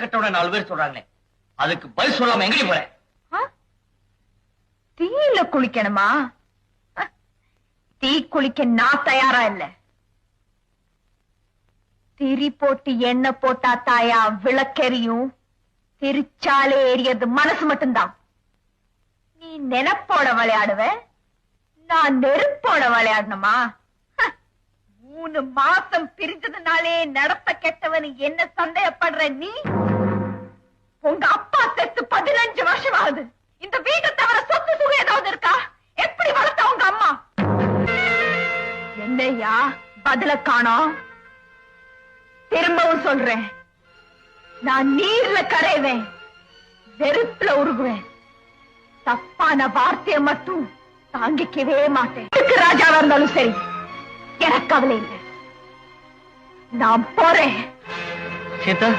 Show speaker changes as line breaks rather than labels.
கட்டவன 4 பேர் சொல்றாங்களே, அதுக்கு பதில் சொல்லாம எங்கடி போற?
தீயில குளிக்கணுமா? தீ குளிக்க நான் தயாரா இல்ல. திரி போட்டு எண்ணெய் போட்டா தாயா விளக்கெரியும், திரிச்சாலே எரியது மனசு மட்டும்தான். நீ நெனப்போட விளையாடுவ, நான் நெருப்போட விளையாடணுமா? 3 மாசம் பிரிஞ்சதுனாலே நடத்த கெட்டவனு என்ன சந்தேகப்படுற நீ? உங்க அப்பா செத்து 15 வருஷம் ஆகுது. இந்த வீட்டை தவிர சொத்து சுகம் ஏதாவது இருக்கா? எப்படி வளர்த்த உங்க அம்மா? என்னையா பதில காணோம்? திரும்பவும் சொல்றேன், நான் நீர்ல கரைவேன், வெறுப்புல உருகுவேன். தப்பான வார்த்தையை மட்டும் தாங்கிக்கவே மாட்டேன். ராஜாவா இருந்தாலும் சரி, எனக்கு கவலை இல்லை. நான் போறேன்.
சீதா,